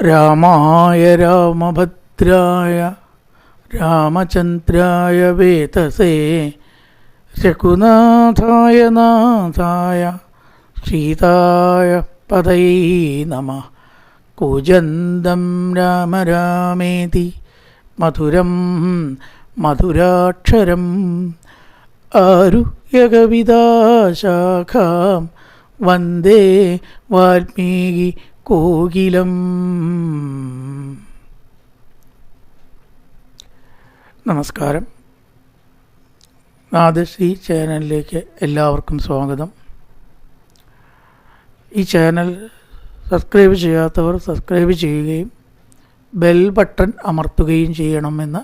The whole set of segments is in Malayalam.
രാമായ രാമഭദ്രായ രാമചന്ദ്രായ വേതസേ രഘുനാഥായ നാഥായ സീതായ പതയേ നമഃ. കൂജന്തം രാമ രാമേതി മധുരം മധുരാക്ഷരം ആരുഹ്യകവിതാശാഖാം വന്ദേ വാൽമീകി കോകിലം. നമസ്കാരം. നാദശ്രീ ചാനലിലേക്ക് എല്ലാവർക്കും സ്വാഗതം. ഈ ചാനൽ സബ്സ്ക്രൈബ് ചെയ്യാത്തവർ സബ്സ്ക്രൈബ് ചെയ്യുകയും ബെൽ ബട്ടൺ അമർത്തുകയും ചെയ്യണമെന്ന്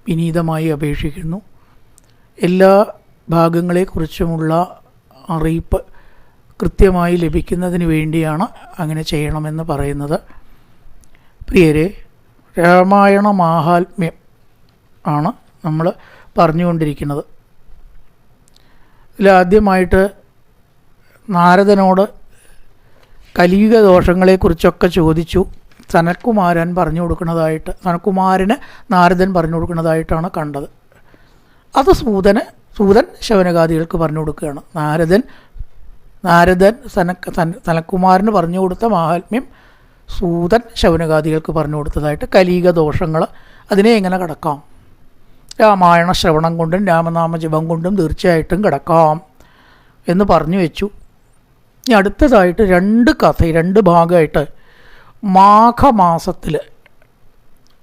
വിനീതമായി അപേക്ഷിക്കുന്നു. എല്ലാ ഭാഗങ്ങളെക്കുറിച്ചുമുള്ള അറിയിപ്പ് കൃത്യമായി ലഭിക്കുന്നതിന് വേണ്ടിയാണ് അങ്ങനെ ചെയ്യണമെന്ന് പറയുന്നത്. പ്രിയരെ, രാമായണ മാഹാത്മ്യം ആണ് നമ്മൾ പറഞ്ഞുകൊണ്ടിരിക്കുന്നത്. ഇതിലാദ്യമായിട്ട് നാരദനോട് കലിയുഗ ദോഷങ്ങളെക്കുറിച്ചൊക്കെ ചോദിച്ചു. സനത്കുമാരന് നാരദൻ പറഞ്ഞു കൊടുക്കുന്നതായിട്ടാണ് കണ്ടത്. അത് സൂതൻ ശൗനകാദികൾക്ക് പറഞ്ഞു കൊടുക്കുകയാണ്. നാരദൻ സനത്കുമാരന് പറഞ്ഞു കൊടുത്ത മാഹാത്മ്യം സൂതൻ ശൗനകാദികൾക്ക് പറഞ്ഞു കൊടുത്തതായിട്ട് കലിയുഗ ദോഷങ്ങൾ അതിനെ എങ്ങനെ കടക്കാം, രാമായണ ശ്രവണം കൊണ്ടും രാമനാമ ജപം കൊണ്ടും തീർച്ചയായിട്ടും കിടക്കാം എന്ന് പറഞ്ഞു വെച്ചു. ഇനി അടുത്തതായിട്ട് രണ്ട് ഭാഗമായിട്ട് മാഘമാസത്തിൽ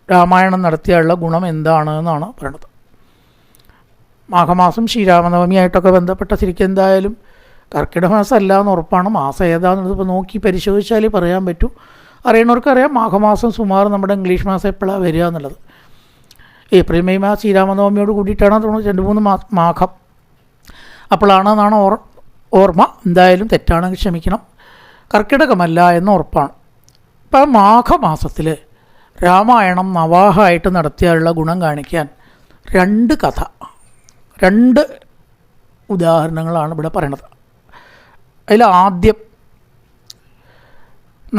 രാമായണം നടത്തിയുള്ള ഗുണം എന്താണെന്നാണ് പറയുന്നത്. മാഘമാസം ശ്രീരാമനവമിയായിട്ടൊക്കെ ബന്ധപ്പെട്ട ശരിക്കും എന്തായാലും കർക്കിടക മാസം അല്ല എന്ന് ഉറപ്പാണ്. മാസം ഏതാണെന്നത് ഇപ്പോൾ നോക്കി പരിശോധിച്ചാലേ പറയാൻ പറ്റൂ. അറിയണവർക്കറിയാം മാഘമാസം സുമാർ നമ്മുടെ ഇംഗ്ലീഷ് മാസം എപ്പോഴാണ് വരിക എന്നുള്ളത്. ഏപ്രിൽ മെയ് മാസം ശ്രീരാമനവമിയോട് കൂടിയിട്ടാണ് തോന്നുന്നു 2-3 മാഘം അപ്പോഴാണെന്നാണ് ഓർമ്മ. എന്തായാലും തെറ്റാണെങ്കിൽ ക്ഷമിക്കണം. കർക്കിടകമല്ല എന്ന് ഉറപ്പാണ്. ഇപ്പം മാഘമാസത്തിൽ രാമായണം നവാഹമായിട്ട് നടത്തിയാലുള്ള ഗുണം കാണിക്കാൻ 2 ഉദാഹരണങ്ങളാണ് ഇവിടെ പറയണത്. അതിൽ ആദ്യം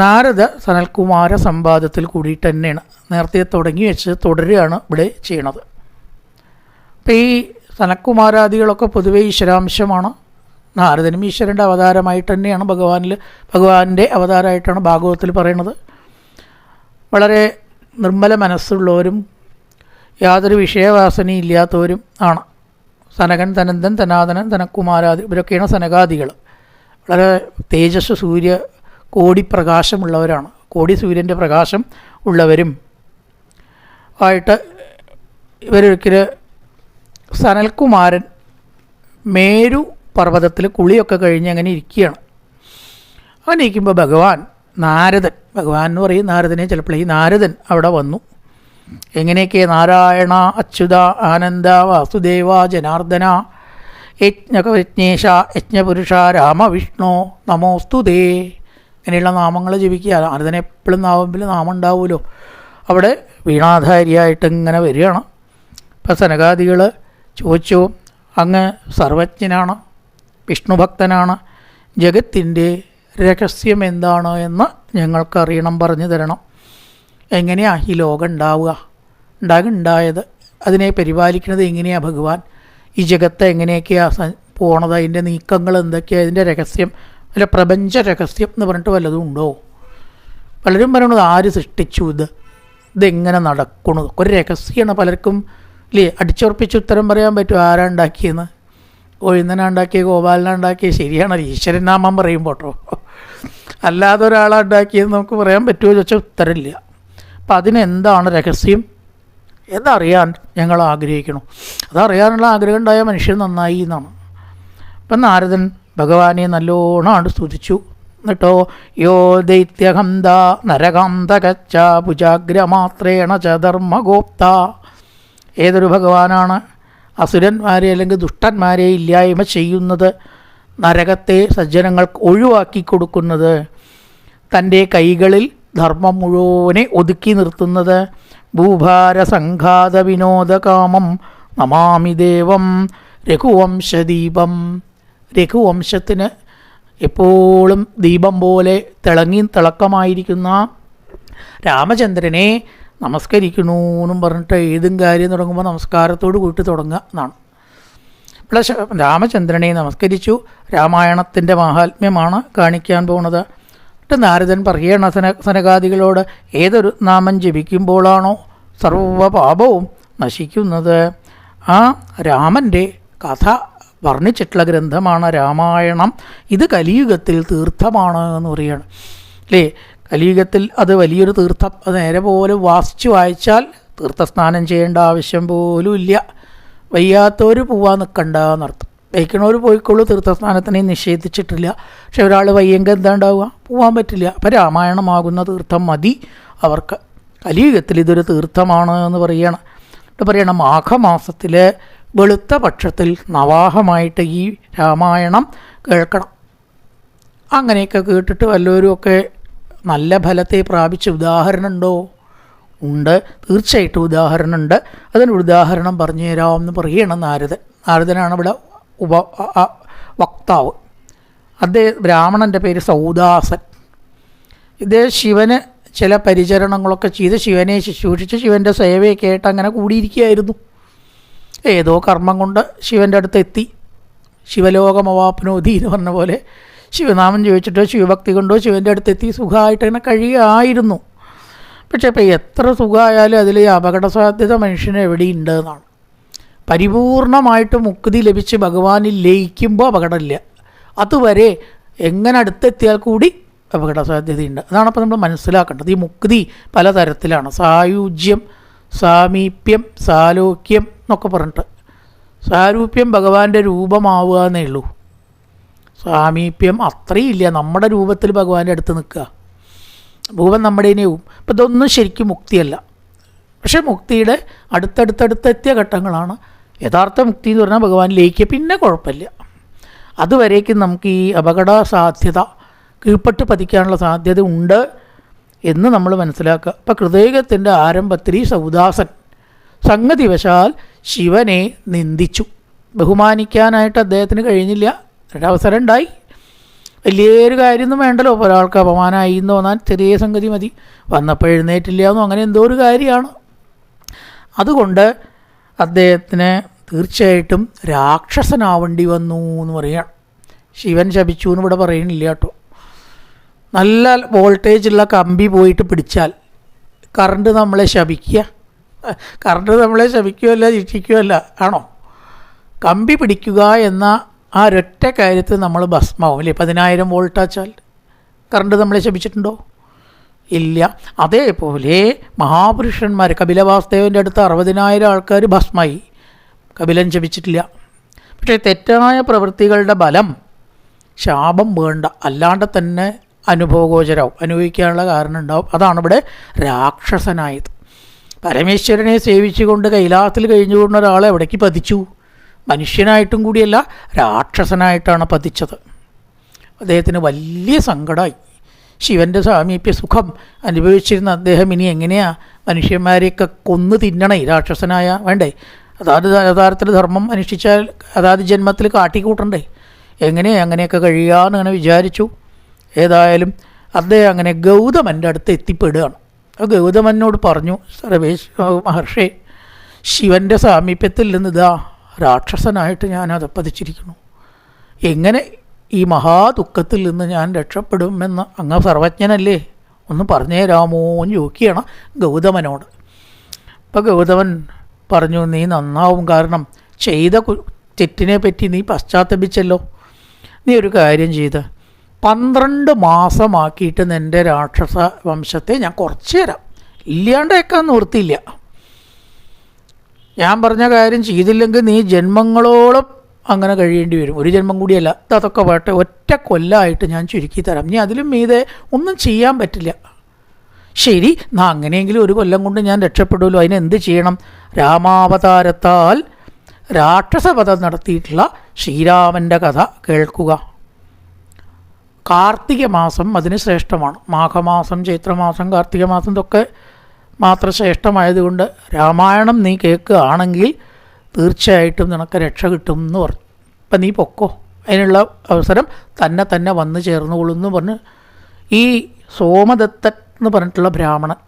നാരദ സനൽകുമാര സംവാദത്തിൽ കൂടിയിട്ട് തന്നെയാണ് നേരത്തെ തുടങ്ങി വെച്ച് തുടരുകയാണ് ഇവിടെ ചെയ്യണത്. അപ്പം ഈ സനൽകുമാരാദികളൊക്കെ പൊതുവേ ഈശ്വരാംശമാണ്. നാരദനും ഈശ്വരൻ്റെ അവതാരമായിട്ട് തന്നെയാണ് ഭഗവാന്റെ അവതാരമായിട്ടാണ് ഭാഗവതത്തിൽ പറയുന്നത്. വളരെ നിർമ്മല മനസ്സുള്ളവരും യാതൊരു വിഷയവാസനയും ഇല്ലാത്തവരും ആണ് സനകൻ, സനന്ദൻ, സനാതനൻ, സനത്കുമാരാദി ഇവരൊക്കെയാണ് സനകാദികൾ. വളരെ തേജസ് സൂര്യ കോടി പ്രകാശമുള്ളവരാണ്. കോടി സൂര്യൻ്റെ പ്രകാശം ഉള്ളവരും ആയിട്ട് ഇവരൊരിക്കൽ സനൽകുമാരൻ മേരു പർവ്വതത്തിൽ കുളിയൊക്കെ കഴിഞ്ഞ് അങ്ങനെ ഇരിക്കുകയാണ്. അങ്ങനെ ഇരിക്കുമ്പോൾ ഭഗവാൻ എന്ന് പറയും നാരദനെ ചിലപ്പോൾ ഈ നാരദൻ അവിടെ വന്നു. എങ്ങനെയൊക്കെ നാരായണ അച്യുത ആനന്ദ വാസുദേവ ജനാർദ്ദന യജ്ഞേശ യജ്ഞപുരുഷ രാമവിഷ്ണു നമോസ്തുതേ ഇങ്ങനെയുള്ള നാമങ്ങൾ ജപിക്കുക. നാരദനെ എപ്പോഴും നാമം ഉണ്ടാവുമല്ലോ. അവിടെ വീണാധാരിയായിട്ട് ഇങ്ങനെ വരികയാണ്. ഇപ്പം സനകാദികൾ ചോദിച്ചു, അങ്ങ് സർവജ്ഞനാണ്, വിഷ്ണുഭക്തനാണ്, ജഗത്തിൻ്റെ രഹസ്യം എന്താണ് എന്ന് ഞങ്ങൾക്കറിയണം, പറഞ്ഞു തരണം. എങ്ങനെയാണ് ഈ ലോകം ഉണ്ടായത്, അതിനെ പരിപാലിക്കുന്നത് എങ്ങനെയാണ് ഭഗവാൻ, ഈ ജഗത്ത് എങ്ങനെയൊക്കെയാണ് പോണത്, അതിൻ്റെ നീക്കങ്ങൾ എന്തൊക്കെയാണ്, അതിൻ്റെ രഹസ്യം അല്ല പ്രപഞ്ച രഹസ്യം എന്ന് പറഞ്ഞിട്ട് വല്ലതും ഉണ്ടോ? പലരും പറയണത് ആര് സൃഷ്ടിച്ചു, ഇതെങ്ങനെ നടക്കണത്, ഒരു രഹസ്യമാണ്. പലർക്കും ഇല്ലേ അടിച്ചുറപ്പിച്ച് ഉത്തരം പറയാൻ പറ്റും ആരാ ഉണ്ടാക്കിയെന്ന്. കോഴിന്നനാ ഉണ്ടാക്കിയ, ഗോപാലനാ ഉണ്ടാക്കിയ, ശരിയാണല്ലോ ഈശ്വരൻ നാമം പറയുമ്പോൾ കേട്ടോ. അല്ലാതെ ഒരാളാണ് ഉണ്ടാക്കിയെന്ന് നമുക്ക് പറയാൻ പറ്റുമോ ചോദിച്ചാൽ ഉത്തരമില്ല. അപ്പം അതിനെന്താണ് രഹസ്യം എന്നറിയാൻ ഞങ്ങൾ ആഗ്രഹിക്കണം. അതറിയാനുള്ള ആഗ്രഹം ഉണ്ടായ മനുഷ്യൻ നന്നായി എന്നാണ്. അപ്പം നാരദൻ ഭഗവാനെ നല്ലോണമാണ് സ്തുതിച്ചു. എന്നിട്ടോ യോ ദൈത്യഹന്ത നരകാന്തകച്ച ഭുജാഗ്രമാത്രേണ ച ധർമ്മഗോപ്ത. ഏതൊരു ഭഗവാനാണ് അസുരന്മാരെ അല്ലെങ്കിൽ ദുഷ്ടന്മാരെ ഇല്ലായ്മ ചെയ്യുന്നത്, നരകത്തെ സജ്ജനങ്ങൾക്ക് ഒഴിവാക്കി കൊടുക്കുന്നത്, തൻ്റെ കൈകളിൽ ധർമ്മം മുഴുവനെ ഒതുക്കി നിർത്തുന്നത്, ഭൂഭാരസംഘാത വിനോദകാമം നമാമി ദേവം രഘുവംശദീപം. രഘുവംശത്തിന് എപ്പോഴും ദീപം പോലെ തിളക്കമായിരിക്കുന്ന രാമചന്ദ്രനെ നമസ്കരിക്കണു എന്നും പറഞ്ഞിട്ട് ഏതും കാര്യം തുടങ്ങുമ്പോൾ നമസ്കാരത്തോട് കൂട്ടി തുടങ്ങുക എന്നാണ്. പ്ലസ് രാമചന്ദ്രനെ നമസ്കരിച്ചു. രാമായണത്തിൻ്റെ മാഹാത്മ്യമാണ് കാണിക്കാൻ പോകുന്നത്. എന്നിട്ട് നാരദൻ പറയണ സനകാദികളോട്, ഏതൊരു നാമം ജപിക്കുമ്പോഴാണോ സർവ്വപാപവും നശിക്കുന്നത്, ആ രാമൻ്റെ കഥ വർണ്ണിച്ചിട്ടുള്ള ഗ്രന്ഥമാണ് രാമായണം. ഇത് കലിയുഗത്തിൽ തീർത്ഥമാണ് എന്ന് പറയുകയാണ് അല്ലേ. കലിയുഗത്തിൽ അത് വലിയൊരു തീർത്ഥം. അത് നേരെ പോലെ വാസിച്ച് വായിച്ചാൽ തീർത്ഥസ്നാനം ചെയ്യേണ്ട ആവശ്യം പോലും ഇല്ല. വയ്യാത്തവർ പോവാൻ നിൽക്കണ്ട എന്നർത്ഥം. വയ്ക്കണവർ പോയിക്കോളൂ, തീർത്ഥസ്നാനത്തിനെ നിഷേധിച്ചിട്ടില്ല. പക്ഷെ ഒരാൾ വയ്യെങ്കിൽ എന്താ ഉണ്ടാവുക? പോകാൻ പറ്റില്ല. അപ്പം രാമായണമാകുന്ന തീർത്ഥം മതി അവർക്ക്. കലിയുഗത്തിൽ ഇതൊരു തീർത്ഥമാണ് എന്ന് പറയണം. പറയണം മാഘമാസത്തിൽ വെളുത്ത പക്ഷത്തിൽ നവാഹമായിട്ട് ഈ രാമായണം കേൾക്കണം. അങ്ങനെയൊക്കെ കേട്ടിട്ട് വല്ലവരും ഒക്കെ നല്ല ഫലത്തെ പ്രാപിച്ച ഉദാഹരണമുണ്ടോ? ഉണ്ട്, തീർച്ചയായിട്ടും ഉദാഹരണമുണ്ട്. അതിന് ഉദാഹരണം പറഞ്ഞു തരാമെന്ന് പറയണം നാരദൻ. നാരദനാണ് ഇവിടെ വക്താവ്. അദ്ദേഹം ബ്രാഹ്മണൻ്റെ പേര് സൗദാസൻ. ഇദ്ദേഹം ശിവന് ചില പരിചരണങ്ങളൊക്കെ ചെയ്ത് ശിവനെ ശുശ്രൂഷിച്ച് ശിവൻ്റെ സേവയൊക്കെ ആയിട്ട് അങ്ങനെ കൂടിയിരിക്കുകയായിരുന്നു. ഏതോ കർമ്മം കൊണ്ട് ശിവൻ്റെ അടുത്ത് എത്തി. ശിവലോകമവാപ്നോതി എന്ന് പറഞ്ഞ പോലെ ശിവനാമം ചോദിച്ചിട്ടോ ശിവഭക്തി കൊണ്ടോ ശിവൻ്റെ അടുത്തെത്തി സുഖമായിട്ട് അങ്ങനെ കഴിയുകയായിരുന്നു. പക്ഷേ ഇപ്പോൾ എത്ര സുഖമായാലും അതിൽ അപകട സാധ്യത മനുഷ്യന് എവിടെയുണ്ട് എന്നാണ്. പരിപൂർണമായിട്ട് മുക്തി ലഭിച്ച് ഭഗവാനിൽ ലയിക്കുമ്പോൾ അപകടമില്ല. അതുവരെ എങ്ങനെ അടുത്തെത്തിയാൽ കൂടി അപകട സാധ്യതയുണ്ട്. അതാണ് അപ്പോൾ നമ്മൾ മനസ്സിലാക്കേണ്ടത്. ഈ മുക്തി പലതരത്തിലാണ്. സായുജ്യം, സാമീപ്യം, സാലോക്യം എന്നൊക്കെ പറഞ്ഞിട്ട്. സാരൂപ്യം ഭഗവാന്റെ രൂപമാവുക എന്നേ ഉള്ളൂ. സാമീപ്യം അത്രയും ഇല്ല, നമ്മുടെ രൂപത്തിൽ ഭഗവാന്റെ അടുത്ത് നിൽക്കുക. രൂപം നമ്മുടേനെയും. അപ്പം ഇതൊന്നും ശരിക്കും മുക്തിയല്ല. പക്ഷേ മുക്തിയുടെ അടുത്തടുത്തടുത്തെത്തിയ ഘട്ടങ്ങളാണ് യഥാർത്ഥ മുക്തി എന്ന് പറഞ്ഞാൽ ഭഗവാനിലേക്ക്. പിന്നെ കുഴപ്പമില്ല. അതുവരേക്കും നമുക്ക് ഈ അപകട സാധ്യത കീഴ്പ്പെട്ട് പതിക്കാനുള്ള സാധ്യത ഉണ്ട് എന്ന് നമ്മൾ മനസ്സിലാക്കുക. ഇപ്പം കൃതയുഗത്തിൻ്റെ ആരംഭത്തിൽ ഈ സൗദാസൻ സംഗതിവശാൽ ശിവനെ നിന്ദിച്ചു. ബഹുമാനിക്കാനായിട്ട് അദ്ദേഹത്തിന് കഴിഞ്ഞില്ല. ഒരവസരം ഉണ്ടായി. വലിയൊരു കാര്യമൊന്നും വേണ്ടല്ലോ. ഒരാൾക്ക് അപമാനമായി എന്ന് തോന്നാൻ ചെറിയ സംഗതി മതി. വന്നപ്പോൾ എഴുന്നേറ്റില്ല എന്നോ അങ്ങനെ എന്തോ ഒരു കാര്യമാണ്. അതുകൊണ്ട് അദ്ദേഹത്തിന് തീർച്ചയായിട്ടും രാക്ഷസനാവേണ്ടി വന്നു എന്ന് പറയുകയാണ്. ശിവൻ ശപിച്ചു എന്ന് ഇവിടെ പറയുന്നില്ല കേട്ടോ. നല്ല വോൾട്ടേജുള്ള കമ്പി പോയിട്ട് പിടിച്ചാൽ കറണ്ട് നമ്മളെ ശപിക്കുക? കറണ്ട് നമ്മളെ ശപിക്കുകയല്ല, ശിക്ഷിക്കുകയല്ല ആണോ? കമ്പി പിടിക്കുക എന്ന ആ ഒരൊറ്റ കാര്യത്തിൽ നമ്മൾ ഭസ്മാവും അല്ലേ. 10,000 വോൾട്ടാച്ചാൽ കറണ്ട് നമ്മളെ ശപിച്ചിട്ടുണ്ടോ? ഇല്ല. അതേപോലെ മഹാപുരുഷന്മാർ, കപിലവാസുദേവൻ്റെ അടുത്ത് 60,000 ആൾക്കാർ ഭസ്മായി. കപിലൻ ശപിച്ചിട്ടില്ല. പക്ഷേ തെറ്റായ പ്രവൃത്തികളുടെ ബലം ശാപം വേണ്ട, അല്ലാണ്ട് തന്നെ അനുഭവഗോചരാവും, അനുഭവിക്കാനുള്ള കാരണം ഉണ്ടാവും. അതാണ് ഇവിടെ രാക്ഷസനായത്. പരമേശ്വരനെ സേവിച്ചുകൊണ്ട് കൈലാസത്തിൽ കഴിഞ്ഞുകൊണ്ട് ഒരാളെ എവിടേക്ക് പതിച്ചു? മനുഷ്യനായിട്ടും കൂടിയല്ല, രാക്ഷസനായിട്ടാണ് പതിച്ചത്. അദ്ദേഹത്തിന് വലിയ സങ്കടമായി. ശിവൻ്റെ സാമീപ്യ സുഖം അനുഭവിച്ചിരുന്ന അദ്ദേഹം ഇനി എങ്ങനെയാണ് മനുഷ്യന്മാരെയൊക്കെ കൊന്നു തിന്നണേ? രാക്ഷസനായ വേണ്ടേ? അതാത് യഥാർത്ഥത്തിൽ ധർമ്മം അനുഷ്ഠിച്ചാൽ അതാത് ജന്മത്തിൽ കാട്ടിക്കൂട്ടണ്ടേ? അങ്ങനെയൊക്കെ കഴിയാമെന്ന് അങ്ങനെ വിചാരിച്ചു. ഏതായാലും അദ്ദേഹം അങ്ങനെ ഗൗതമൻ്റെ അടുത്ത് എത്തിപ്പെടുകയാണ്. ഗൗതമനോട് പറഞ്ഞു, സർവേശ് മഹർഷി, ശിവൻ്റെ സാമീപ്യത്തിൽ നിന്ന് ഇതാ രാക്ഷസനായിട്ട് ഞാൻ അതപ്പതിച്ചിരിക്കുന്നു. എങ്ങനെ ഈ മഹാദുഃഖത്തിൽ നിന്ന് ഞാൻ രക്ഷപ്പെടുമെന്ന് അങ്ങ് സർവജ്ഞനല്ലേ, ഒന്ന് പറഞ്ഞു തരാമോ എന്ന് ചോദിക്കുകയാണ് ഗൗതമനോട്. അപ്പോൾ ഗൗതമൻ പറഞ്ഞു, നീ നന്നാവും, കാരണം ചെയ്ത തെറ്റിനെ പറ്റി നീ പശ്ചാത്തപിച്ചല്ലോ. നീ ഒരു കാര്യം ചെയ്ത് 12 മാസമാക്കിയിട്ട് നിൻ്റെ രാക്ഷസ വംശത്തെ ഞാൻ കുറച്ച് തരാം. ഇല്ലാണ്ടേക്കാൻ നിവൃത്തിയില്ല. ഞാൻ പറഞ്ഞ കാര്യം ചെയ്തില്ലെങ്കിൽ നീ ജന്മങ്ങളോളം അങ്ങനെ കഴിയേണ്ടി വരും. ഒരു ജന്മം കൂടിയല്ല, അതൊക്കെ വേട്ടെ, ഒറ്റ കൊല്ലമായിട്ട് ഞാൻ ചുരുക്കി തരാം. നീ അതിലും മീതെ ഒന്നും ചെയ്യാൻ പറ്റില്ല. ശരി, അങ്ങനെയെങ്കിലും ഒരു കൊല്ലം കൊണ്ട് ഞാൻ രക്ഷപ്പെടുമല്ലോ. അതിനെന്ത് ചെയ്യണം? രാമാവതാരത്താൽ രാക്ഷസവധം നടത്തിയിട്ടുള്ള ശ്രീരാമൻ്റെ കഥ കേൾക്കുക. കാർത്തിക മാസം അതിന് ശ്രേഷ്ഠമാണ്. മാഘമാസം, ചൈത്രമാസം, കാർത്തിക മാസം ഇതൊക്കെ മാത്രം ശ്രേഷ്ഠമായതുകൊണ്ട് രാമായണം നീ കേൾക്കുകയാണെങ്കിൽ തീർച്ചയായിട്ടും നിനക്ക് രക്ഷ കിട്ടും എന്ന് പറഞ്ഞു. അപ്പം നീ പൊക്കോ, അതിനുള്ള അവസരം തന്നെ വന്നു ചേർന്നുകൊള്ളുന്നു പറഞ്ഞ് ഈ സോമദത്തൻ എന്ന് പറഞ്ഞിട്ടുള്ള ബ്രാഹ്മണൻ,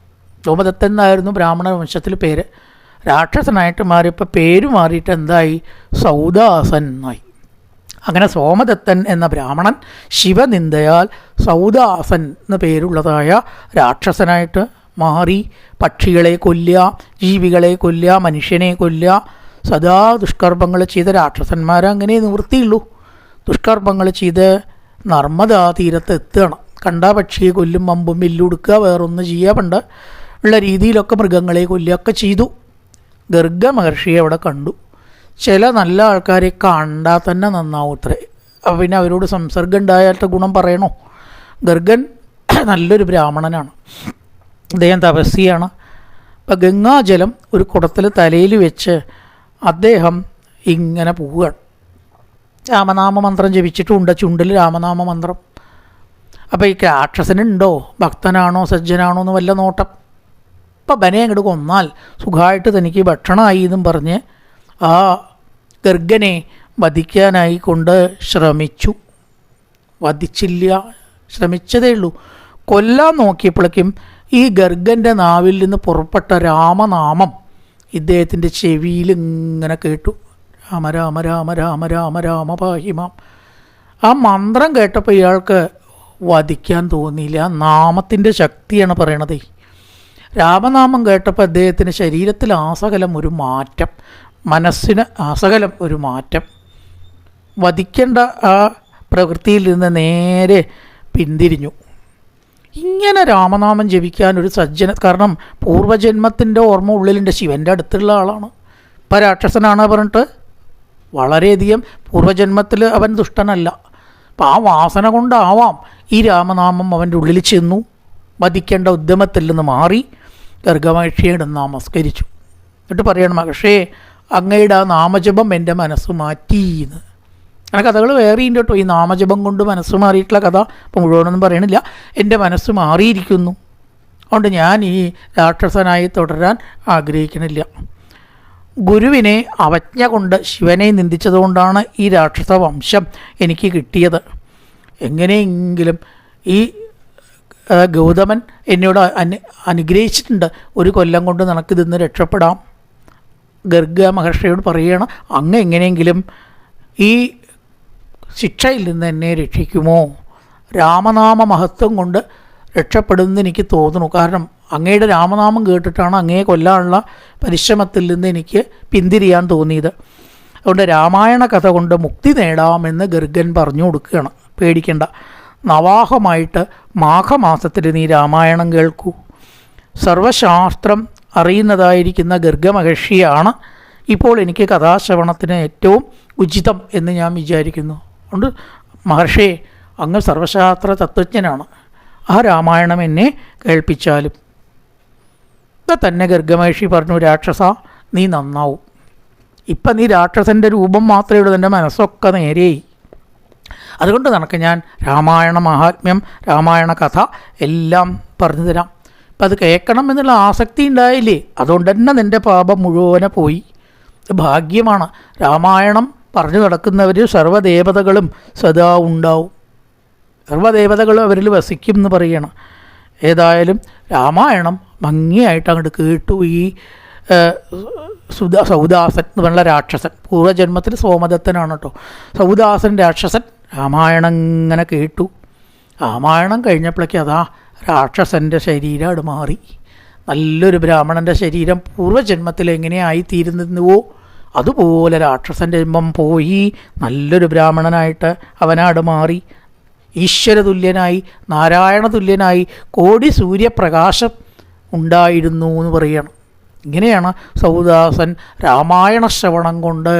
സോമദത്തൻ എന്നായിരുന്നു ബ്രാഹ്മണ വംശത്തിൽ പേര്. രാക്ഷസനായിട്ട് മാറിയപ്പോൾ പേര് മാറിയിട്ട് എന്തായി? സൗദാസൻ എന്നായി. അങ്ങനെ സോമദത്തൻ എന്ന ബ്രാഹ്മണൻ ശിവനിന്ദയാൽ സൗദാസൻ എന്ന പേരുള്ളതായ രാക്ഷസനായിട്ട് മാറി. പക്ഷികളെ കൊല്ലുക, ജീവികളെ കൊല്ലുക, മനുഷ്യനെ കൊല്ലുക, സദാ ദുഷ്കർമ്മങ്ങൾ ചെയ്ത രാക്ഷസന്മാരങ്ങനെ നിവൃത്തിയുള്ളൂ. ദുഷ്കർമ്മങ്ങൾ ചെയ്ത് നർമ്മദാ തീരത്ത് എത്തുകയാണ്. കണ്ട പക്ഷിയെ കൊല്ലും, അമ്പും വില്ലുടുക്കുക, വേറൊന്നും ചെയ്യുക, പണ്ട് ഉള്ള രീതിയിലൊക്കെ മൃഗങ്ങളെ കൊല്ലുകയൊക്കെ ചെയ്തു. ഗർഗ മഹർഷിയെ അവിടെ കണ്ടു. ചില നല്ല ആൾക്കാരെ കണ്ടാൽ തന്നെ നന്നാവും അത്രേ. അപ്പം പിന്നെ അവരോട് സംസർഗം ഉണ്ടായാലത്തെ ഗുണം പറയണോ? ഗർഗൻ നല്ലൊരു ബ്രാഹ്മണനാണ്, അദ്ദേഹം തപസ്വിയാണ്. അപ്പം ഗംഗാജലം ഒരു കുടത്തിൽ തലയിൽ വെച്ച് അദ്ദേഹം ഇങ്ങനെ പോവുകയാണ്. രാമനാമ മന്ത്രം ജപിച്ചിട്ടുമുണ്ട് ചുണ്ടിൽ രാമനാമ മന്ത്രം. അപ്പോൾ ഈ രാക്ഷസനുണ്ടോ, ഭക്തനാണോ, സജ്ജനാണോ എന്ന് വല്ല നോട്ടം. അപ്പം ബനെ അങ്ങോട്ട് കൊന്നാൽ സുഖമായിട്ട് തനിക്ക് ഭക്ഷണമായി എന്നും പറഞ്ഞ് ആ ഗർഗനെ വധിക്കാനായി കൊണ്ട് ശ്രമിച്ചു. വധിച്ചില്ല, ശ്രമിച്ചതേ ഉള്ളൂ. കൊല്ലാൻ നോക്കിയപ്പോഴേക്കും ഈ ഗർഗൻ്റെ നാവിൽ നിന്ന് പുറപ്പെട്ട രാമനാമം ഇദ്ദേഹത്തിൻ്റെ ചെവിയിൽ ഇങ്ങനെ കേട്ടു. രാമ രാമ രാമ രാമ രാമ രാമ പാഹിമാം. ആ മന്ത്രം കേട്ടപ്പോൾ ഇയാൾക്ക് വധിക്കാൻ തോന്നിയില്ല. ആ നാമത്തിൻ്റെ ശക്തിയാണ് പറയണത്. രാമനാമം കേട്ടപ്പോൾ അദ്ദേഹത്തിന് ശരീരത്തിൽ ആസകലം ഒരു മാറ്റം, മനസ്സിന് ആസകലം ഒരു മാറ്റം. വധിക്കേണ്ട ആ പ്രവൃത്തിയിൽ നിന്ന് നേരെ പിന്തിരിഞ്ഞു. ഇങ്ങനെ രാമനാമം ജപിക്കാൻ ഒരു സജ്ജന, കാരണം പൂർവ്വജന്മത്തിൻ്റെ ഓർമ്മ ഉള്ളിലുണ്ട്. ശിവൻ്റെ അടുത്തുള്ള ആളാണ്. ഇപ്പം രാക്ഷസനാണ് പറഞ്ഞിട്ട് വളരെയധികം പൂർവ്വജന്മത്തിൽ അവൻ ദുഷ്ടനല്ല. അപ്പം ആ വാസന കൊണ്ടാവാം ഈ രാമനാമം അവൻ്റെ ഉള്ളിൽ ചെന്നു. വധിക്കേണ്ട ഉദ്യമത്തിൽ നിന്ന് മാറി ഗർഗമഹർഷിയോട് നമസ്കരിച്ചു. എന്നിട്ട് പറയണം, മഹർഷേ അങ്ങയുടെ ആ നാമജപം എൻ്റെ മനസ്സ് മാറ്റിയെന്ന്. അങ്ങനെ കഥകൾ വേറെ ഉണ്ട് കേട്ടോ. ഈ നാമജപം കൊണ്ട് മനസ്സ് മാറിയിട്ടുള്ള കഥ ഇപ്പോൾ മുഴുവനൊന്നും പറയണില്ല. എൻ്റെ മനസ്സ് മാറിയിരിക്കുന്നു, അതുകൊണ്ട് ഞാൻ ഈ രാക്ഷസനായി തുടരാൻ ആഗ്രഹിക്കണില്ല. ഗുരുവിനെ അവജ്ഞ കൊണ്ട് ശിവനെ നിന്ദിച്ചതുകൊണ്ടാണ് ഈ രാക്ഷസ വംശം എനിക്ക് കിട്ടിയത്. എങ്ങനെയെങ്കിലും ഈ ഗൗതമൻ എന്നോട് അനുഗ്രഹിച്ചിട്ടുണ്ട്, ഒരു കൊല്ലം കൊണ്ട് നിനക്കിതിന്ന് രക്ഷപ്പെടാം. ഗർഗ മഹർഷിയോട് പറയുകയാണ്, അങ്ങ് എങ്ങനെയെങ്കിലും ഈ ശിക്ഷയിൽ നിന്ന് എന്നെ രക്ഷിക്കുമോ? രാമനാമ മഹത്വം കൊണ്ട് രക്ഷപ്പെടുമെന്ന് എനിക്ക് തോന്നുന്നു. കാരണം അങ്ങയുടെ രാമനാമം കേട്ടിട്ടാണ് അങ്ങയെ കൊല്ലാനുള്ള പരിശ്രമത്തിൽ നിന്ന് എനിക്ക് പിന്തിരിയാൻ തോന്നിയത്. അതുകൊണ്ട് രാമായണ കഥ കൊണ്ട് മുക്തി നേടാമെന്ന് ഗർഗൻ പറഞ്ഞു കൊടുക്കുകയാണ്. പേടിക്കേണ്ട, നവാഹമായിട്ട് മാഘമാസത്തിൽ നീ രാമായണം കേൾക്കൂ. സർവശാസ്ത്രം അറിയുന്നതായിരിക്കുന്ന ഗർഗ മഹർഷിയാണ് ഇപ്പോൾ എനിക്ക് കഥാശ്രവണത്തിന് ഏറ്റവും ഉചിതം എന്ന് ഞാൻ വിചാരിക്കുന്നു. അതുകൊണ്ട് മഹർഷിയെ, അങ്ങ് സർവശാസ്ത്ര തത്വജ്ഞനാണ്, ആ രാമായണം എന്നെ കേൾപ്പിച്ചാലും. ഇപ്പം തന്നെ ഗർഗമഹർഷി പറഞ്ഞു, രാക്ഷസ നീ നന്നാവും. ഇപ്പം നീ രാക്ഷസൻ്റെ രൂപം മാത്രമേ ഉള്ളൂ, എൻ്റെ മനസ്സൊക്കെ നേരെയായി. അതുകൊണ്ട് നിനക്ക് ഞാൻ രാമായണ മഹാത്മ്യം, രാമായണ കഥ എല്ലാം പറഞ്ഞു തരാം. അപ്പം അത് കേൾക്കണം എന്നുള്ള ആസക്തി ഉണ്ടായില്ലേ, അതുകൊണ്ട് തന്നെ നിൻ്റെ പാപം മുഴുവനെ പോയി. ഭാഗ്യമാണ്. രാമായണം പറഞ്ഞു നടക്കുന്നവർ സർവ്വദേവതകളും സദാ ഉണ്ടാവും, സർവ്വദേവതകളും അവരിൽ വസിക്കും എന്ന് പറയണം. ഏതായാലും രാമായണം ഭംഗിയായിട്ട് അങ്ങോട്ട് കേട്ടു. ഈ സൗദാസൻ എന്ന് പറഞ്ഞ രാക്ഷസൻ, പൂർവ്വജന്മത്തിൽ സോമദത്തനാണ് കേട്ടോ. സൗദാസൻ രാക്ഷസൻ രാമായണം ഇങ്ങനെ കേട്ടു. രാമായണം കഴിഞ്ഞപ്പോഴേക്ക് അതാ രാക്ഷസൻ്റെ ശരീരം അവിടെ മാറി. നല്ലൊരു ബ്രാഹ്മണൻ്റെ ശരീരം പൂർവ്വജന്മത്തിൽ എങ്ങനെയായിത്തീരുന്നുവോ അതുപോലെ രാക്ഷസൻ്റെ ജന്മം പോയി നല്ലൊരു ബ്രാഹ്മണനായിട്ട് അവനാട് മാറി. ഈശ്വരതുല്യനായി, നാരായണതുല്യനായി, കോടി സൂര്യപ്രകാശം ഉണ്ടായിരുന്നു എന്ന് പറയണം. ഇങ്ങനെയാണ് സൗദാസൻ രാമായണ ശ്രവണം കൊണ്ട്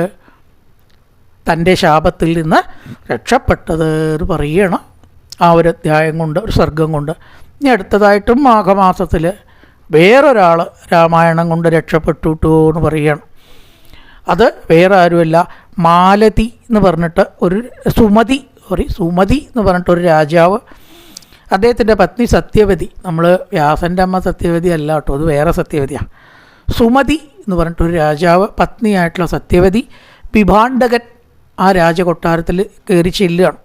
തൻ്റെ ശാപത്തിൽ നിന്ന് രക്ഷപ്പെട്ടത് എന്ന് പറയുകയാണ്. ആ ഒരു അധ്യായം കൊണ്ട്, ഒരു സർഗം കൊണ്ട്. ഇനി അടുത്തതായിട്ടും മാഘമാസത്തിൽ വേറൊരാൾ രാമായണം കൊണ്ട് രക്ഷപ്പെട്ടുട്ടോ എന്ന് പറയുകയാണ്. അത് വേറെ ആരുമല്ല, മാലതി എന്ന് പറഞ്ഞിട്ട് ഒരു സുമതി എന്ന് പറഞ്ഞിട്ടൊരു രാജാവ്. അദ്ദേഹത്തിൻ്റെ പത്നി സത്യവതി. നമ്മൾ വ്യാസൻ്റെ അമ്മ സത്യവതി അല്ല കേട്ടോ, അത് വേറെ സത്യവതിയാണ്. സുമതി എന്ന് പറഞ്ഞിട്ടൊരു രാജാവ്, പത്നിയായിട്ടുള്ള സത്യവതി വിഭാണ്ഡകൻ ആ രാജകൊട്ടാരത്തിൽ കയറി ചെല്ലുകയാണ്.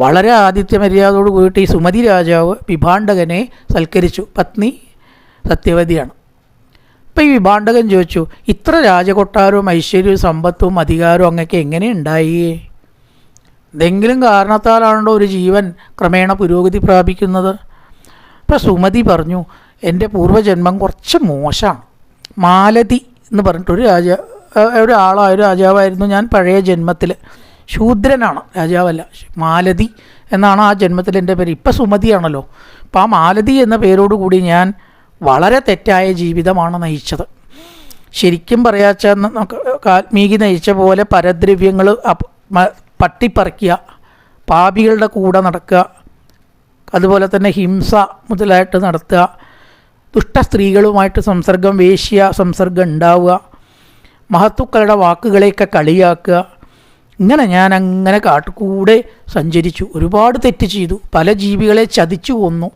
വളരെ ആതിഥ്യ മര്യാദയോട് കൂടിയിട്ട് ഈ സുമതി രാജാവ് വിഭാണ്ഡകനെ സൽക്കരിച്ചു. പത്നി സത്യവതിയാണ്. ഇപ്പം ഈ വിഭാണ്ഡകൻ ചോദിച്ചു, ഇത്ര രാജകൊട്ടാരവും ഐശ്വര്യവും സമ്പത്തും അധികാരവും അങ്ങക്ക് എങ്ങനെ ഉണ്ടായി? എന്തെങ്കിലും കാരണത്താലാണല്ലോ ഒരു ജീവൻ ക്രമേണ പുരോഗതി പ്രാപിക്കുന്നത്. ഇപ്പം സുമതി പറഞ്ഞു, എൻ്റെ പൂർവ്വജന്മം കുറച്ച് മോശമാണ്. മാലതി എന്ന് പറഞ്ഞിട്ടൊരു ഒരു രാജാവായിരുന്നു ഞാൻ പഴയ ജന്മത്തിൽ. ശൂദ്രനാണ്, രാജാവല്ല. മാലതി എന്നാണ് ആ ജന്മത്തിൽ എൻ്റെ പേര്. ഇപ്പം സുമതിയാണല്ലോ. അപ്പം ആ മാലതി എന്ന പേരോടുകൂടി ഞാൻ വളരെ തെറ്റായ ജീവിതമാണ് നയിച്ചത്. ശരിക്കും പറയാച്ച വാൽമീകി നയിച്ച പോലെ പരദ്രവ്യങ്ങൾ പട്ടിപ്പറിക്കുക, പാപികളുടെ കൂടെ നടക്കുക, അതുപോലെ തന്നെ ഹിംസ മുതലായിട്ട് നടത്തുക, ദുഷ്ട സ്ത്രീകളുമായിട്ട് സംസർഗം, വേശ്യ സംസർഗം ഉണ്ടാവുക, മഹത്തുക്കളുടെ വാക്കുകളെയൊക്കെ കളിയാക്കുക. ഇങ്ങനെ ഞാൻ അങ്ങനെ കാട്ടുകൂടെ സഞ്ചരിച്ചു. ഒരുപാട് തെറ്റ് ചെയ്തു. പല ജീവികളെ ചതിച്ചു കൊന്നു.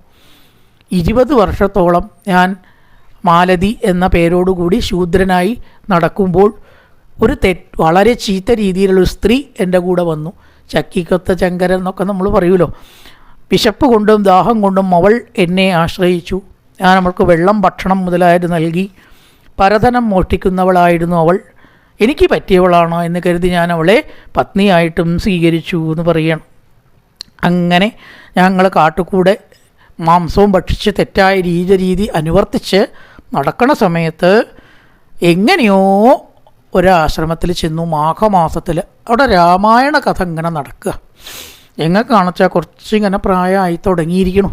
20 വർഷത്തോളം ഞാൻ മാലതി എന്ന പേരോടുകൂടി ശൂദ്രനായി നടക്കുമ്പോൾ ഒരു വളരെ ചീത്ത രീതിയിലുള്ളൊരു സ്ത്രീ എൻ്റെ കൂടെ വന്നു. ചക്കിക്കൊത്ത ചങ്കരൻ എന്നൊക്കെ നമ്മൾ പറയുമല്ലോ. വിശപ്പ് കൊണ്ടും ദാഹം കൊണ്ടും അവൾ എന്നെ ആശ്രയിച്ചു. ഞാൻ അവൾക്ക് വെള്ളം, ഭക്ഷണം മുതലായത് നൽകി. പരധനം മോഷ്ടിക്കുന്നവളായിരുന്നു അവൾ. എനിക്ക് പറ്റിയവളാണ് എന്ന് കരുതി ഞാൻ അവളെ പത്നിയായിട്ടും സ്വീകരിച്ചു എന്ന് പറയണം. അങ്ങനെ ഞങ്ങൾ കാട്ടുകൂടെ മാംസവും ഭക്ഷിച്ച് തെറ്റായ രീതി അനുവർത്തിച്ച് നടക്കണ സമയത്ത് എങ്ങനെയോ ഒരാശ്രമത്തിൽ ചെന്നു. മാഘമാസത്തിൽ അവിടെ രാമായണ കഥ ഇങ്ങനെ നടക്കുക. ഞങ്ങൾക്ക് കാണിച്ചാൽ കുറച്ചിങ്ങനെ പ്രായമായി തുടങ്ങിയിരിക്കണു.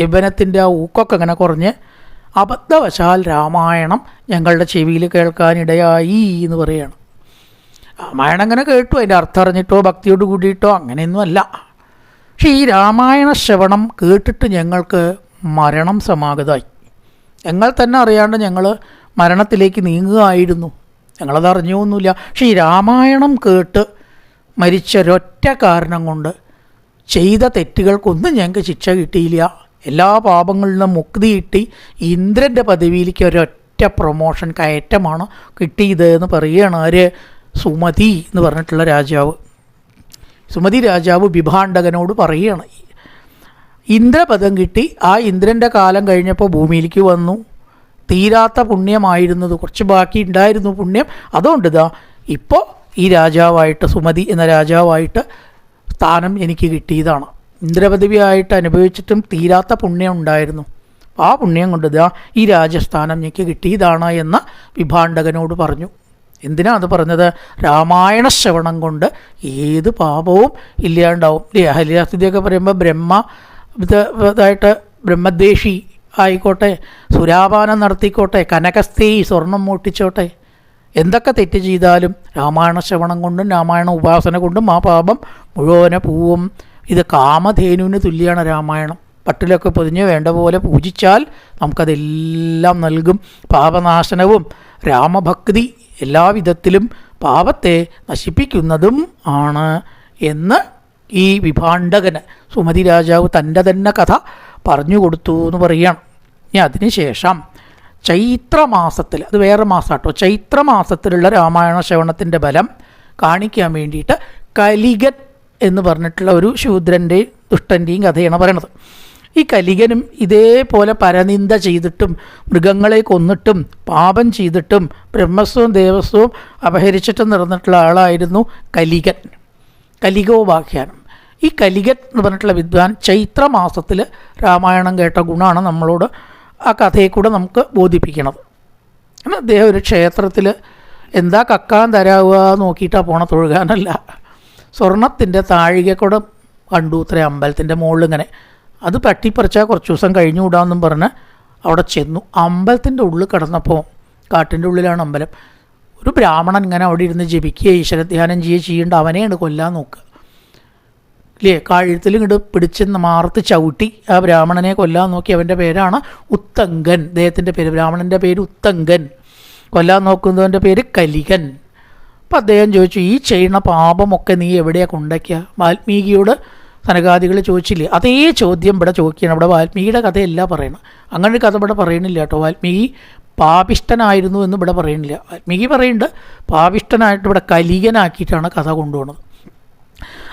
യൗവനത്തിൻ്റെ ആ ഊക്കൊക്കെ ഇങ്ങനെ കുറഞ്ഞ് അബദ്ധവശാൽ രാമായണം ഞങ്ങളുടെ ചെവിയിൽ കേൾക്കാനിടയായി എന്ന് പറയുകയാണ്. രാമായണം അങ്ങനെ കേട്ടു, അതിൻ്റെ അർത്ഥം അറിഞ്ഞിട്ടോ ഭക്തിയോട് കൂടിയിട്ടോ അങ്ങനെയൊന്നുമല്ല. പക്ഷേ ഈ രാമായണ ശ്രവണം കേട്ടിട്ട് ഞങ്ങൾക്ക് മരണം സമാഗതമായി. ഞങ്ങൾ തന്നെ അറിയാണ്ട് ഞങ്ങൾ മരണത്തിലേക്ക് നീങ്ങുകയായിരുന്നു. ഞങ്ങളത് അറിഞ്ഞൊന്നുമില്ല. പക്ഷേ ഈ രാമായണം കേട്ട് മരിച്ചൊരൊറ്റ കാരണം കൊണ്ട് ചെയ്ത തെറ്റുകൾക്കൊന്നും ഞങ്ങൾക്ക് ശിക്ഷ കിട്ടിയില്ല. എല്ലാ പാപങ്ങളിൽ നിന്നും മുക്തി കിട്ടി. ഇന്ദ്രൻ്റെ പദവിയിലേക്ക് ഒരൊറ്റ പ്രൊമോഷൻ കയറ്റമാണ് കിട്ടിയത് എന്ന് പറയുകയാണ് ആര്? സുമതി എന്ന് പറഞ്ഞിട്ടുള്ള രാജാവ്. സുമതി രാജാവ് വിഭാണ്ഡകനോട് പറയുകയാണ്, ഇന്ദ്രപദം കിട്ടി. ആ ഇന്ദ്രൻ്റെ കാലം കഴിഞ്ഞപ്പോൾ ഭൂമിയിലേക്ക് വന്നു. തീരാത്ത പുണ്യമായിരുന്നത്, കുറച്ച് ബാക്കി ഉണ്ടായിരുന്നു പുണ്യം. അതുകൊണ്ട് ഇതാ ഇപ്പോൾ ഈ രാജാവായിട്ട്, സുമതി എന്ന രാജാവായിട്ട് സ്ഥാനം എനിക്ക് കിട്ടിയതാണ്. ഇന്ദ്രപദവിയായിട്ട് അനുഭവിച്ചിട്ടും തീരാത്ത പുണ്യം ഉണ്ടായിരുന്നു. ആ പുണ്യം കൊണ്ട് ഇതാ ഈ രാജസ്ഥാനം എനിക്ക് കിട്ടിയതാണ് എന്ന് വിഭാണ്ഡകനോട് പറഞ്ഞു. എന്തിനാ അത് പറഞ്ഞത്? രാമായണ ശ്രവണം കൊണ്ട് ഏത് പാപവും ഇല്ലാണ്ടാവും. ഹരിദാസതിയൊക്കെ പറയുമ്പോൾ ഇതായിട്ട് ബ്രഹ്മദ്വേഷി ആയിക്കോട്ടെ, സുരാപാനം നടത്തിക്കോട്ടെ, കനകസ്ഥേയി സ്വർണം മോട്ടിച്ചോട്ടെ, എന്തൊക്കെ തെറ്റ് ചെയ്താലും രാമായണ ശ്രവണം കൊണ്ടും രാമായണ ഉപാസന കൊണ്ടും ആ പാപം മുഴുവനെ പോവും. ഇത് കാമധേനുവിന് തുല്യമാണ് രാമായണം. പട്ടിലൊക്കെ പൊതിഞ്ഞ് വേണ്ട പോലെ പൂജിച്ചാൽ നമുക്കതെല്ലാം നൽകും. പാപനാശനവും രാമഭക്തി എല്ലാവിധത്തിലും പാപത്തെ നശിപ്പിക്കുന്നതും ആണ് എന്ന് ഈ വിഭാണ്ഡകന് സുമതി രാജാവ് തൻ്റെ തന്നെ കഥ പറഞ്ഞു കൊടുത്തു എന്ന് പറയുകയാണ്. ഇനി അതിനുശേഷം ചൈത്രമാസത്തിൽ, അത് വേറെ മാസം കേട്ടോ, ചൈത്രമാസത്തിലുള്ള രാമായണ ശ്രവണത്തിൻ്റെ ബലം കാണിക്കാൻ വേണ്ടിയിട്ട് കലികൻ എന്ന് പറഞ്ഞിട്ടുള്ള ഒരു ശൂദ്രൻ്റെയും ദുഷ്ടൻ്റെയും കഥയാണ് പറയണത്. ഈ കലികനും ഇതേപോലെ പരനിന്ദ ചെയ്തിട്ടും മൃഗങ്ങളെ കൊന്നിട്ടും പാപം ചെയ്തിട്ടും ബ്രഹ്മസ്വവും ദേവസ്വവും അപഹരിച്ചിട്ടും നടന്നിട്ടുള്ള ആളായിരുന്നു കലികൻ. കലികോപാഖ്യാനം. ഈ കലികൻ എന്ന് പറഞ്ഞിട്ടുള്ള വിദ്വാൻ ചൈത്രമാസത്തിൽ രാമായണം കേട്ട ഗുണമാണ് നമ്മളോട് ആ കഥയെ കൂടെ നമുക്ക് ബോധിപ്പിക്കണത്. കാരണം അദ്ദേഹം ഒരു ക്ഷേത്രത്തിൽ എന്താ കക്കാൻ തരാവുക നോക്കിയിട്ടാണ് പോണ, തൊഴുകാനല്ല. സ്വർണത്തിൻ്റെ താഴികക്കുടം കണ്ടു ഇത്ര അമ്പലത്തിൻ്റെ മുകളിൽ ഇങ്ങനെ. അത് തട്ടിപ്പറിച്ചാൽ കുറച്ച് ദിവസം കഴിഞ്ഞു കൂടാമെന്നും പറഞ്ഞ് അവിടെ ചെന്നു. അമ്പലത്തിൻ്റെ ഉള്ളിൽ കിടന്നപ്പോൾ, കാട്ടിൻ്റെ ഉള്ളിലാണ് അമ്പലം, ഒരു ബ്രാഹ്മണൻ ഇങ്ങനെ അവിടെ ഇരുന്ന് ജപിക്കുക, ഈശ്വരധ്യാനം ചെയ്യേണ്ട അവനെയാണ് കൊല്ലാൻ നോക്കുക. ഇല്ലേ, കഴുത്തിൽ ഇങ്ങോട്ട് പിടിച്ചെന്ന് മാർത്ത് ചവിട്ടി ആ ബ്രാഹ്മണനെ കൊല്ലാൻ നോക്കി. അവൻ്റെ പേരാണ് ഉത്തങ്കൻ. അദ്ദേഹത്തിൻ്റെ പേര്, ബ്രാഹ്മണൻ്റെ പേര് ഉത്തങ്കൻ. കൊല്ലാൻ നോക്കുന്നതിൻ്റെ പേര് കലികൻ. അപ്പം അദ്ദേഹം ചോദിച്ചു, ഈ ചെയ്യുന്ന പാപമൊക്കെ നീ എവിടെയാണ് കൊണ്ടയ്ക്കുക? വാൽമീകിയോട് സനകാദികൾ ചോദിച്ചില്ലേ, അതേ ചോദ്യം ഇവിടെ ചോദിക്കുകയാണ്. ഇവിടെ വാൽമീകിയുടെ കഥയല്ല പറയണം. അങ്ങനെ ഒരു കഥ ഇവിടെ പറയണില്ല കേട്ടോ. വാൽമീകി പാപിഷ്ടനായിരുന്നു എന്ന് ഇവിടെ പറയണില്ല. വാൽമീകി പറയുന്നുണ്ട് പാപിഷ്ടനായിട്ട് ഇവിടെ കലികനാക്കിയിട്ടാണ് കഥ കൊണ്ടുപോകുന്നത്.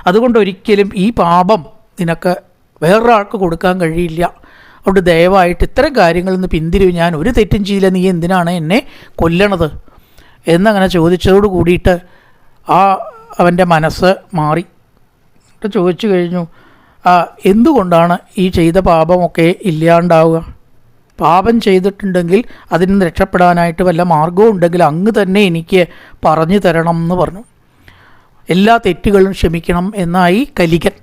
അതുകൊണ്ട് ഒരിക്കലും ഈ പാപം നിനക്ക് വേറൊരാൾക്ക് കൊടുക്കാൻ കഴിയില്ല. അതുകൊണ്ട് ദയവായിട്ട് ഇത്തരം കാര്യങ്ങളിൽ നിന്ന് പിന്തിരിവ്, ഞാൻ ഒരു തെറ്റും ചെയ്യില്ല, നീ എന്തിനാണ് എന്നെ കൊല്ലണത് എന്നങ്ങനെ ചോദിച്ചതോട് കൂടിയിട്ട് അവൻ്റെ മനസ്സ് മാറി. ചോദിച്ചു കഴിഞ്ഞു, എന്തുകൊണ്ടാണ് ഈ ചെയ്ത പാപമൊക്കെ ഇല്ലാണ്ടാവുക? പാപം ചെയ്തിട്ടുണ്ടെങ്കിൽ അതിൽ നിന്ന് രക്ഷപ്പെടാനായിട്ട് വല്ല മാർഗവും ഉണ്ടെങ്കിൽ അങ്ങ് തന്നെ എനിക്ക് പറഞ്ഞു തരണം എന്ന് പറഞ്ഞു. എല്ലാ തെറ്റുകളും ക്ഷമിക്കണം എന്നായി കലികൻ.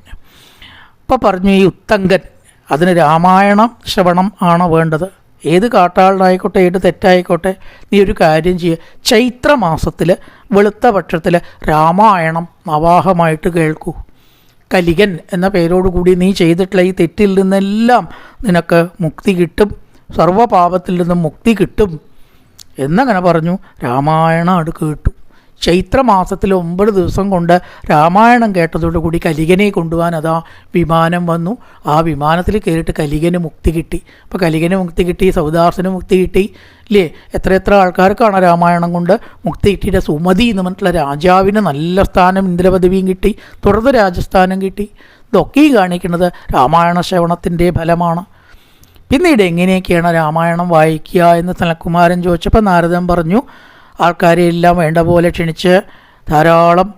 അപ്പോൾ പറഞ്ഞു, ഈ ഉത്തങ്കൻ, അതിന് രാമായണ ശ്രവണം ആണ് വേണ്ടത്. ഏത് കാട്ടാളനായിക്കോട്ടെ, ഏത് തെറ്റായിക്കോട്ടെ, നീ ഒരു കാര്യം ചെയ്യുക, ചൈത്രമാസത്തിൽ വെളുത്ത പക്ഷത്തിൽ രാമായണം നവാഹമായിട്ട് കേൾക്കൂ. കലികൻ എന്ന പേരോടുകൂടി നീ ചെയ്തിട്ടുള്ള ഈ തെറ്റിൽ നിന്നെല്ലാം നിനക്ക് മുക്തി കിട്ടും, സർവ്വപാപത്തിൽ നിന്നും മുക്തി കിട്ടും എന്നങ്ങനെ പറഞ്ഞു. രാമായണം അത് കേട്ടു. ചൈത്രമാസത്തിൽ 9 ദിവസം കൊണ്ട് രാമായണം കേട്ടതോടുകൂടി കലികനെ കൊണ്ടുപോകാൻ അതാ വിമാനം വന്നു. ആ വിമാനത്തിൽ കയറിയിട്ട് കലികന് മുക്തി കിട്ടി. അപ്പോൾ കലികന് മുക്തി കിട്ടി, സൗദാസന് മുക്തി കിട്ടി, ഇല്ലേ? എത്ര ആൾക്കാർക്കാണ് രാമായണം കൊണ്ട് മുക്തി കിട്ടിയിട്ട്. സുമതി എന്ന് പറഞ്ഞിട്ടുള്ള രാജാവിന് നല്ല സ്ഥാനം, ഇന്ദ്രപദവിയും കിട്ടി, തുടർന്ന് രാജസ്ഥാനം കിട്ടി. ഇതൊക്കെയും കാണിക്കുന്നത് രാമായണ ശ്രവണത്തിൻ്റെ ഫലമാണ്. പിന്നീട് എങ്ങനെയൊക്കെയാണ് രാമായണം വായിക്കുക എന്ന് സനൽകുമാരൻ ചോദിച്ചപ്പോൾ നാരദൻ പറഞ്ഞു, ആൾക്കാരെ എല്ലാം വേണ്ട പോലെ ക്ഷണിച്ച് ധാരാളം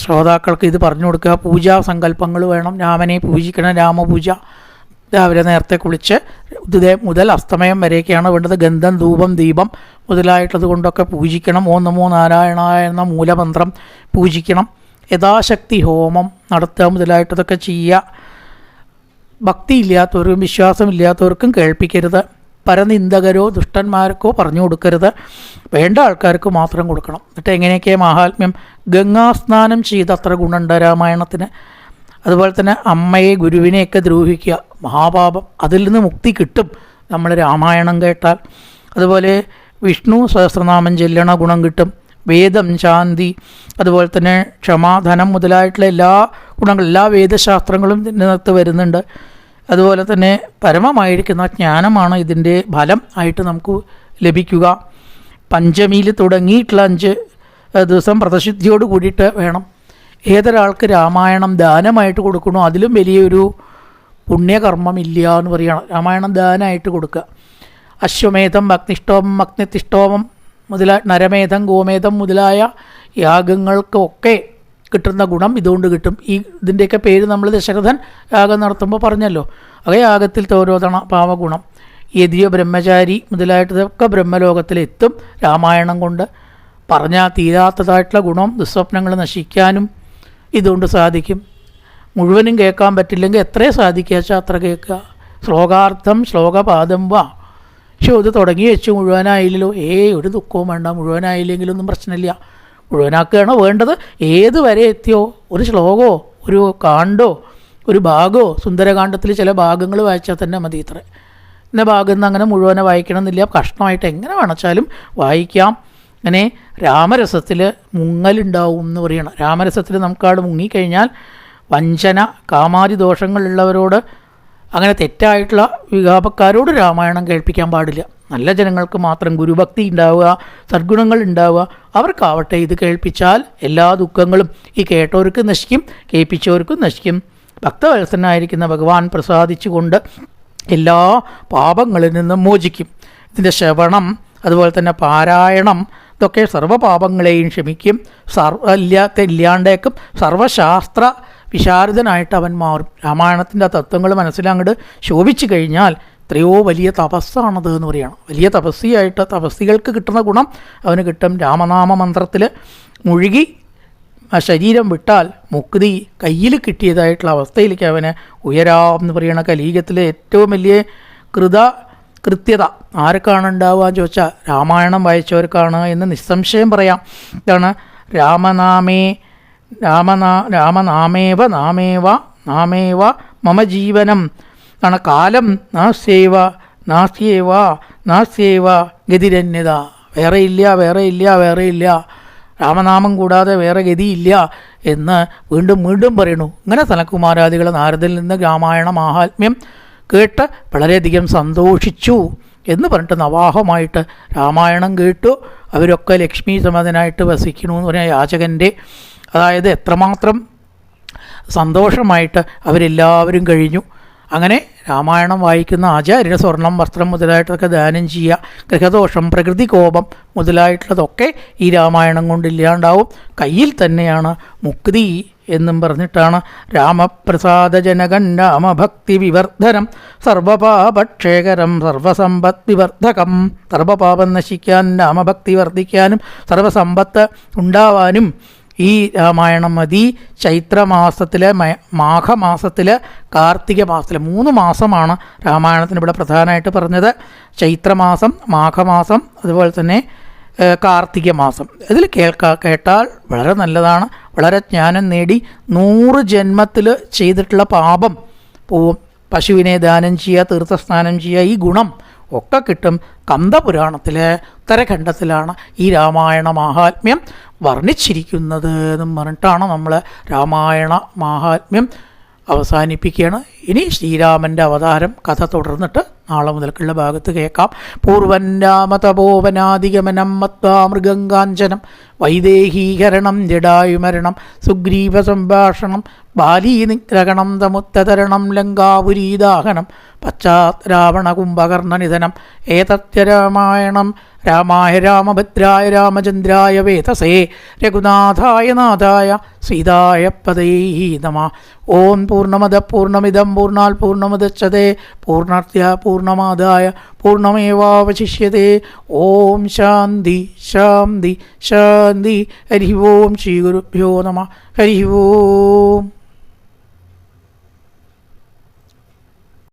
ശ്രോതാക്കൾക്ക് ഇത് പറഞ്ഞു കൊടുക്കുക. പൂജാ സങ്കല്പങ്ങൾ വേണം, രാമനെ പൂജിക്കണം, രാമപൂജ. രാവിലെ നേരത്തെ കുളിച്ച് ഉദയം മുതൽ അസ്തമയം വരെയൊക്കെയാണ് വേണ്ടത്. ഗന്ധം, ധൂപം, ദീപം മുതലായിട്ടുള്ളത് കൊണ്ടൊക്കെ പൂജിക്കണം. ഓം നമോ നാരായണായ എന്ന മൂലമന്ത്രം പൂജിക്കണം. യഥാശക്തി ഹോമം നടത്തുക മുതലായിട്ടതൊക്കെ ചെയ്യുക. ഭക്തിയില്ലാത്തവർക്കും വിശ്വാസമില്ലാത്തവർക്കും കേൾപ്പിക്കരുത്. പരനിന്ദകരോ ദുഷ്ടന്മാർക്കോ പറഞ്ഞു കൊടുക്കരുത്. വേണ്ട ആൾക്കാർക്ക് മാത്രം കൊടുക്കണം. എന്നിട്ട് എങ്ങനെയൊക്കെ മാഹാത്മ്യം, ഗംഗാസ്നാനം ചെയ്തത്ര ഗുണമുണ്ട് രാമായണത്തിന്. അതുപോലെ തന്നെ അമ്മയെ ഗുരുവിനെയൊക്കെ ദ്രോഹിക്കുക മഹാപാപം, അതിൽ നിന്ന് മുക്തി കിട്ടും നമ്മൾ രാമായണം കേട്ടാൽ. അതുപോലെ വിഷ്ണു സഹസ്രനാമം ചെല്ലണ ഗുണം കിട്ടും. വേദം, ശാന്തി, അതുപോലെ തന്നെ ക്ഷമാധനം മുതലായിട്ടുള്ള എല്ലാ ഗുണങ്ങളും, എല്ലാ വേദശാസ്ത്രങ്ങളും ഇതിനകത്ത് വരുന്നുണ്ട്. അതുപോലെ തന്നെ പരമമായിരിക്കുന്ന ജ്ഞാനമാണ് ഇതിൻ്റെ ഫലം ആയിട്ട് നമുക്ക് ലഭിക്കുക. പഞ്ചമിയിൽ തുടങ്ങിയിട്ടുള്ള 5 ദിവസം വ്രതശുദ്ധിയോട് കൂടിയിട്ട് വേണം. ഏതൊരാൾക്ക് രാമായണം ദാനമായിട്ട് കൊടുക്കണോ അതിലും വലിയൊരു പുണ്യകർമ്മമില്ല എന്ന് പറയുകയാണ്. രാമായണം ദാനമായിട്ട് കൊടുക്കുക. അശ്വമേധം, അഗ്നിഷ്ടോമം, അഗ്നിതിഷ്ടോമം നരമേധം, ഗോമേധം മുതലായ യാഗങ്ങൾക്കൊക്കെ കിട്ടുന്ന ഗുണം ഇതുകൊണ്ട് കിട്ടും. ഇതിൻ്റെയൊക്കെ പേര് നമ്മൾ ദശരഥൻ യാഗം നടത്തുമ്പോൾ പറഞ്ഞല്ലോ. അതേ യാഗത്തിൽ തോരോധണ പാവഗുണം, യതിയോ ബ്രഹ്മചാരി മുതലായിട്ടതൊക്കെ ബ്രഹ്മലോകത്തിലെത്തും രാമായണം കൊണ്ട്. പറഞ്ഞാൽ തീരാത്തതായിട്ടുള്ള ഗുണം, ദുസ്വപ്നങ്ങൾ നശിക്കാനും ഇതുകൊണ്ട് സാധിക്കും. മുഴുവനും കേൾക്കാൻ പറ്റില്ലെങ്കിൽ എത്രയും സാധിക്കുക വെച്ചാൽ അത്ര കേൾക്കുക. ശ്ലോകാർത്ഥം ശ്ലോകപാദം വാ. പക്ഷേ ഇത് തുടങ്ങി വെച്ച് മുഴുവനായില്ലല്ലോ, ഒരു ദുഃഖവും വേണ്ട, മുഴുവനായില്ലെങ്കിലൊന്നും പ്രശ്നമില്ല. മുഴുവനാക്കുകയാണോ വേണ്ടത്? ഏത് വരെ എത്തിയോ, ഒരു ശ്ലോകമോ ഒരു കാണ്ടോ ഒരു ഭാഗമോ, സുന്ദരകാന്ഡത്തിൽ ചില ഭാഗങ്ങൾ വായിച്ചാൽ തന്നെ മതി. ഇത്ര ഇന്ന ഭാഗം നിന്ന് അങ്ങനെ മുഴുവനെ വായിക്കണമെന്നില്ല, കഷ്ണമായിട്ട് എങ്ങനെ വേണമെച്ചാലും വായിക്കാം. അങ്ങനെ രാമരസത്തിൽ മുങ്ങലുണ്ടാവും എന്ന് പറയണം. രാമരസത്തിൽ നമുക്കവിടെ മുങ്ങിക്കഴിഞ്ഞാൽ വഞ്ചന, കാമാരി ദോഷങ്ങളുള്ളവരോട്, അങ്ങനെ തെറ്റായിട്ടുള്ള വികാപക്കാരോട് രാമായണം കേൾപ്പിക്കാൻ പാടില്ല. നല്ല ജനങ്ങൾക്ക് മാത്രം ഗുരുഭക്തി ഉണ്ടാവുക, സദ്ഗുണങ്ങൾ ഉണ്ടാവുക, അവർക്കാവട്ടെ ഇത് കേൾപ്പിച്ചാൽ എല്ലാ ദുഃഖങ്ങളും ഈ കേട്ടവർക്കും നശിക്കും, കേൾപ്പിച്ചവർക്കും നശിക്കും. ഭക്തവത്സനായിരിക്കുന്ന ഭഗവാൻ പ്രസാദിച്ചുകൊണ്ട് എല്ലാ പാപങ്ങളിൽ നിന്നും മോചിക്കും. ഇതിൻ്റെ ശ്രവണം, അതുപോലെ തന്നെ പാരായണം, ഇതൊക്കെ സർവ്വപാപങ്ങളെയും ക്ഷമിക്കും, ഇല്ലാണ്ടേക്കും. സർവശാസ്ത്ര വിശാരദനായിട്ട് അവൻ മാറും. രാമായണത്തിൻ്റെ തത്വങ്ങൾ മനസ്സിലങ്ങോട്ട് ശോഭിച്ചു കഴിഞ്ഞാൽ എത്രയോ വലിയ തപസ്സാണത് എന്ന് പറയുകയാണ്. വലിയ തപസ്സിയായിട്ട് തപസ്സികൾക്ക് കിട്ടുന്ന ഗുണം അവന് കിട്ടും. രാമനാമ മന്ത്രത്തിൽ മുഴുകി ശരീരം വിട്ടാൽ മുക്തി കയ്യിൽ കിട്ടിയതായിട്ടുള്ള അവസ്ഥയിലേക്ക് അവന് ഉയരാം എന്ന് പറയുന്ന കലീകത്തിലെ ഏറ്റവും വലിയ കൃത്യത ആർക്കാണ് ഉണ്ടാവുക എന്ന് ചോദിച്ചാൽ രാമായണം വായിച്ചവർക്കാണ് എന്ന് നിസ്സംശയം പറയാം. ഇതാണ് രാമനാമേവ നാമേവ മമ ജീവനം ആണ്. കാലം നാസ്യേവ ഗതിരന്യത. വേറെയില്ല, രാമനാമം കൂടാതെ വേറെ ഗതിയില്ല എന്ന് വീണ്ടും പറയണു. ഇങ്ങനെ സനൽകുമാരാദികൾ നാരദിൽ നിന്ന് രാമായണ മാഹാത്മ്യം കേട്ട് വളരെയധികം സന്തോഷിച്ചു എന്ന് പറഞ്ഞിട്ട് നവാഹമായിട്ട് രാമായണം കേട്ടു. അവരൊക്കെ ലക്ഷ്മി സമതനായിട്ട് വസിക്കണമെന്ന് പറഞ്ഞ യാചകൻ്റെ, അതായത് എത്രമാത്രം സന്തോഷമായിട്ട് അവരെല്ലാവരും കഴിഞ്ഞു. അങ്ങനെ രാമായണം വായിക്കുന്ന ആചാര്യന് സ്വർണം, വസ്ത്രം മുതലായിട്ടൊക്കെ ദാനം ചെയ്യുക. ഗൃഹദോഷം, പ്രകൃതി കോപം മുതലായിട്ടുള്ളതൊക്കെ ഈ രാമായണം കൊണ്ട് ഇല്ലാണ്ടാവും. കയ്യിൽ തന്നെയാണ് മുക്തി എന്നും പറഞ്ഞിട്ടാണ് രാമപ്രസാദജനകൻ രാമഭക്തി വിവർദ്ധനം സർവപാപക്ഷേകരം സർവസമ്പദ് വിവർദ്ധകം. സർവപാപം നശിക്കാൻ, രാമഭക്തി വർദ്ധിക്കാനും സർവസമ്പത്ത് ഉണ്ടാവാനും ഈ രാമായണം മതി. ചൈത്രമാസത്തിലെ, മാഘമാസത്തിലെ, കാർത്തിക മാസത്തിലെ 3 മാസമാണ് രാമായണത്തിന് ഇവിടെ പ്രധാനമായിട്ട് പറഞ്ഞത്. ചൈത്രമാസം, മാഘമാസം, അതുപോലെ തന്നെ കാർത്തിക മാസം. ഇതിൽ കേട്ടാൽ വളരെ നല്ലതാണ്. വളരെ ജ്ഞാനം നേടി 100 ജന്മത്തിൽ ചെയ്തിട്ടുള്ള പാപം പോവും. പശുവിനെ ദാനം ചെയ്യുക, തീർത്ഥസ്നാനം ചെയ്യുക, ഈ ഗുണം ഒക്കെ കിട്ടും. കന്ദപുരാണത്തിലെ ഉത്തരഖണ്ഡത്തിലാണ് ഈ രാമായണ മാഹാത്മ്യം വർണ്ണിച്ചിരിക്കുന്നത് എന്നും പറഞ്ഞിട്ടാണ് നമ്മൾ രാമായണ മാഹാത്മ്യം അവസാനിപ്പിക്കുകയാണ്. ഇനി ശ്രീരാമൻ്റെ അവതാരം കഥ തുടർന്നിട്ട് നാളെ മുതൽക്കുള്ള ഭാഗത്ത് കേൾക്കാം. പൂർവൻ രാമതപോവനാദിഗമനം മത്വാ മൃഗങ്കാഞ്ചനം വൈദേഹീകരണം ജടായുമരണം സുഗ്രീവ സംഭാഷണം ബാലീനിഗ്രഹണം തമുത്തതരണം ലങ്കാപുരീദാഹനം പശ്ചാത് രാവണ കുംഭകർണനിധനം ഏതത്യ രാമായണം രാമായ രാമഭദ്രായ രാമചന്ദ്രായ വേതസേ രഘുനാഥായ നാഥായ സീതായ പദൈ നമഃ. ഓം പൂർണ്ണമദ പൂർണ്ണമിദം പൂർണ്ണാൽ പൂർണ്ണമുദച്യതേ പൂർണ്ണസ്യ പൂർണ്ണമാദായ പൂർണ്ണമേവാവശിഷ്യതേ. ഓം ശാന്തി ശാന്തി ശാന്തി. ഹരി ഓം ശ്രീ ഗുരുഭ്യോ നമഃ. ഹരി ഓം.